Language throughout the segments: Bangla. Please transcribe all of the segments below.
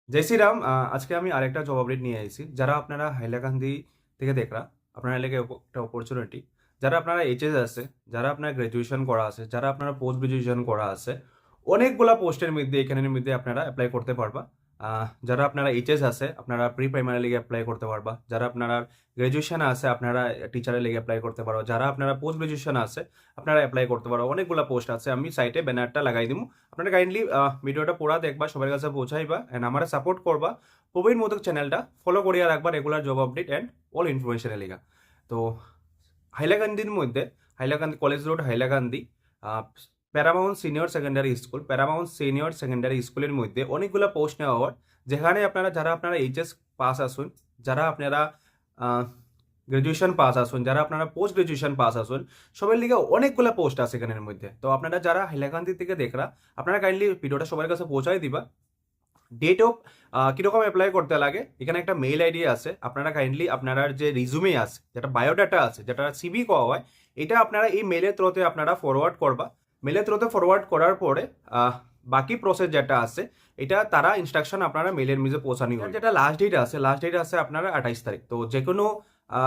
জয় শ্রীরাম। আজকে আমি আরেকটা জব আপডেট নিয়ে এসেছি। যারা আপনারা হাইলাকান্দি থেকে দেখরা, আপনারা লেগে একটা অপরচুনিটি। যারা আপনারা এইচএস আছে, যারা আপনার গ্র্যাজুয়েশন করা আছে, যারা আপনারা পোস্ট গ্র্যাজুয়েশন করা আছে, অনেকগুলা পোস্টের মধ্যে এখানের মধ্যে আপনারা অ্যাপ্লাই করতে পারবা। যারা আপনারা এইচএস আছে, আপনারা প্রি প্রাইমারি লিগে অ্যাপ্লাই করতে পারবা। যারা আপনারা গ্র্যাজুয়েশন আছে, আপনারা টিচারের লিগে অ্যাপ্লাই করতে পারো। যারা আপনারা পোস্ট গ্র্যাজুয়েশন আছে, আপনারা অ্যাপ্লাই করতে পারো। অনেকগুলা পোস্ট আছে, আমি সাইটে ব্যানারটা লাগাই দিব। আপনারা কাইন্ডলি ভিডিওটা পুরা দেখবা, সবার কাছে পৌঁছাইবা এন্ড আমার সাপোর্ট করবা। প্রবীণ মোদক চ্যানেলটা ফলো করিয়া রাখবা regular job update and all ইনফরমেশনের লিগা। তো হাইলাকান্দির মধ্যে, Hailakandi college road, Hailakandi paramount senior secondary school, paramount senior secondary স্কুলের মধ্যে অনেকগুলো পোস্ট নেওয়া হয়, যেখানে যারা আপনারা এইচএস পাস আসুন, যারা আপনারা গ্রাজুয়েশন পাস আসুন, যারা আপনারা পোস্ট গ্রাজুয়েশন পাস আসুন, সবার লিগে অনেকগুলো পোস্ট আছে এখানের মধ্যে। তো আপনারা যারা হাইলাকান্দি থেকে দেখরা, আপনারা কাইন্ডলি ভিডিওটা সবার কাছে পৌঁছাই দিবা। ডেট অফ কিরকম অ্যাপ্লাই করতে লাগে, এখানে একটা মেইল আইডি আছে। আপনারা কাইন্ডলি আপনারা যে রিজুমে আছে, যেটা বায়োডাটা আছে, যেটা সিভি কওয়া হয়, এটা আপনারা এই মেলের থ্রুতে আপনারা ফরওয়ার্ড করবা। মেলের থ্রুতে ফরওয়ার্ড করার পরে বাকি প্রসেস যেটা আছে, এটা তারা ইনস্ট্রাকশন আপনারা মেলের মিজে পৌঁছানি হয়। যেটা লাস্ট ডেট আছে আপনারা 28 তারিখ। তো যে কোনো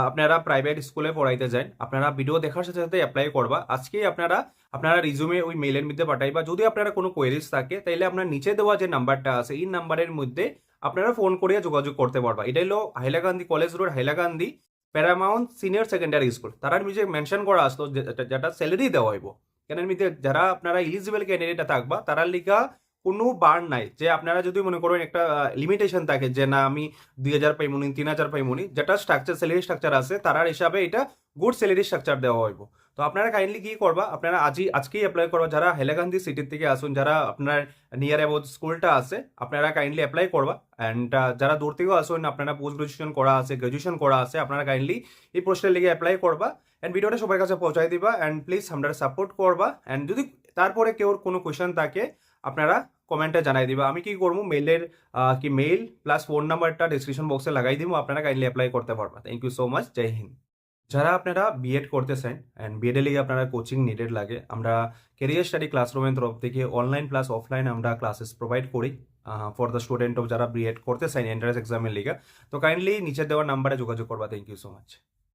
আপনারা প্রাইভেট স্কুলে পড়াইতে যান, আপনারা ভিডিও দেখার সাথে সাথে অ্যাপ্লাই করবা। আজকেই আপনারা আপনারা রিজুমে ওই মেলের মধ্যে পাঠাইবা। যদি আপনারা কোনো কোয়েরিজ থাকে, তাইলে আপনার নিচে দেওয়া যে নাম্বারটা আছে, এই নাম্বারের মধ্যে আপনারা ফোন করিয়া যোগাযোগ করতে পারবা। এটা হলো Hailakandi college road, Hailakandi paramount senior secondary school. তারার নিচে মেনশন করা আসলো যেটা স্যালারি দেওয়া হইব। কেন মধ্যে যারা আপনারা এলিজিবল ক্যান্ডিডেট থাকবা, তারার লিগা কোনো বার নাই। যে আপনারা যদি মনে করেন একটা লিমিটেশন থাকে যে না আমি 2000 পাইমুনি, 3000 পাইমুনি, যেটা স্ট্রাকচার স্যালারি স্ট্রাকচার আছে, তারার হিসাবে এটা গুড স্যালারি স্ট্রাকচার দেওয়া হইব। তো আপনারা কাইন্ডলি কি করবা, আপনারা আজকেই অ্যাপ্লাই করবা। যারা হাইলাকান্দি সিটির থেকে আসুন, যারা আপনার নিয়ার অ্যাবাউট স্কুলটা আছে, আপনারা কাইন্ডলি অ্যাপ্লাই করবা। অ্যান্ড যারা দূর থেকেও আসুন, আপনারা পোস্ট গ্রাজুয়েশন করা আছে, গ্রাজুয়েশন করা আছে, আপনারা কাইন্ডলি এই পোস্টের লিগে অ্যাপ্লাই করবা। অ্যান্ড ভিডিওটা সবার কাছে পৌঁছাই দিবা। অ্যান্ড প্লিজ আমরা সাপোর্ট করবা। অ্যান্ড যদি তারপরে কেউ কোনো কোয়েশ্চেন থাকে, আপনারা কমেন্টে জানাই দিবা। আমি কি করবো, মেইলের মেইল প্লাস ফোন নাম্বারটা ডিসক্রিপশন বক্সে লাগাই দিব, আপনারা কাইন্ডলি অ্যাপ্লাই করতে পারবা। Thank you so much. Jai Hind. যারা আপনারা বিএড করতে চান অ্যান্ড বিএড এর লিগে আপনারা কোচিং নিডেড লাগে, আমরা ক্যারিয়ার স্টাডি ক্লাসরুমের তরফ থেকে অনলাইন প্লাস অফলাইন আমরা ক্লাসেস প্রোভাইড করি ফর দ্য স্টুডেন্ট অফ যারা বিএড করতে চান এন্ট্রান্স এক্সামের লিগে। তো কাইন্ডলি নিচে দেওয়ার নাম্বারে যোগাযোগ করবা। Thank you so much.